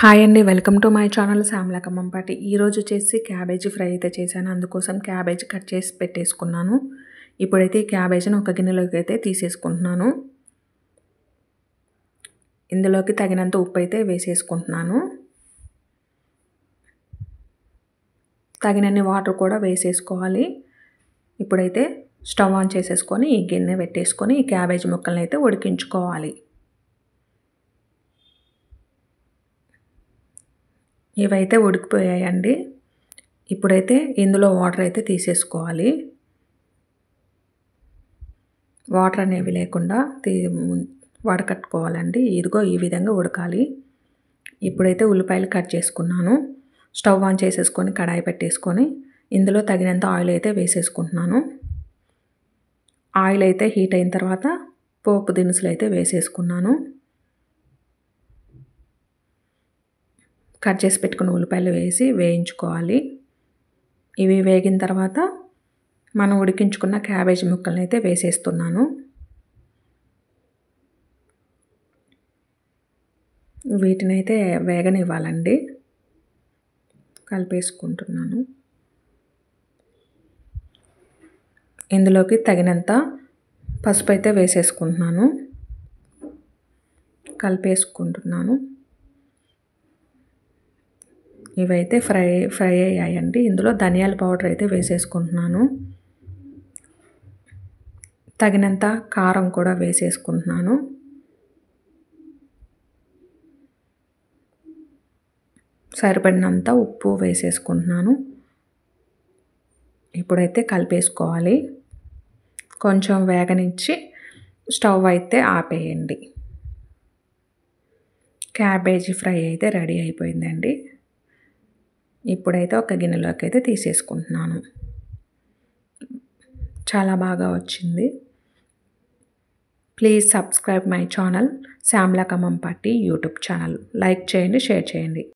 Hi అండి, welcome to my channel Shyamala Khammampati. ఈరోజు వచ్చేసి క్యాబేజీ ఫ్రై అయితే చేశాను. అందుకోసం క్యాబేజీ కట్ చేసి పెట్టేసుకున్నాను. ఇప్పుడైతే ఈ క్యాబేజీని ఒక గిన్నెలోకి అయితే తీసేసుకుంటున్నాను. ఇందులోకి తగినంత ఉప్పు అయితే వేసేసుకుంటున్నాను. తగినన్ని వాటర్ కూడా వేసేసుకోవాలి. ఇప్పుడైతే స్టవ్ ఆన్ చేసేసుకొని ఈ గిన్నె పెట్టేసుకొని ఈ క్యాబేజీ ముక్కలను అయితే ఉడికించుకోవాలి. ఇవైతే ఉడికిపోయాయండి. ఇప్పుడైతే ఇందులో వాటర్ అయితే తీసేసుకోవాలి. వాటర్ అనేవి లేకుండా వడకట్టుకోవాలండి. ఇదిగో ఈ విధంగా ఉడకాలి. ఇప్పుడైతే ఉల్లిపాయలు కట్ చేసుకున్నాను. స్టవ్ ఆన్ చేసేసుకొని కడాయి పెట్టేసుకొని ఇందులో తగినంత ఆయిల్ అయితే వేసేసుకుంటున్నాను. ఆయిల్ అయితే హీట్ అయిన తర్వాత పోపు దినుసులు అయితే వేసేసుకున్నాను. కట్ చేసి పెట్టుకున్న ఉల్లిపాయలు వేసి వేయించుకోవాలి. ఇవి వేగిన తర్వాత మనం ఉడికించుకున్న క్యాబేజీ ముక్కలను అయితే వేసేస్తున్నాను. వీటిని అయితే వేగనివ్వాలండి. కలిపేసుకుంటున్నాను. ఇందులోకి తగినంత పసుపు అయితే వేసేసుకుంటున్నాను. కలిపేసుకుంటున్నాను. ఇవైతే ఫ్రై అయ్యాయండి. ఇందులో ధనియాల పౌడర్ అయితే వేసేసుకుంటున్నాను. తగినంత కారం కూడా వేసేసుకుంటున్నాను. సరిపడినంత ఉప్పు వేసేసుకుంటున్నాను. ఇప్పుడైతే కలిపేసుకోవాలి. కొంచెం వేగనిచ్చి స్టవ్ అయితే ఆపేయండి. క్యాబేజీ ఫ్రై అయితే రెడీ అయిపోయిందండి. ఇప్పుడైతే ఒక గిన్నెలోకి అయితే తీసేసుకుంటున్నాను. చాలా బాగా వచ్చింది. Please subscribe my channel Shyamala Khammampati YouTube channel. Like చేయండి, షేర్ చేయండి.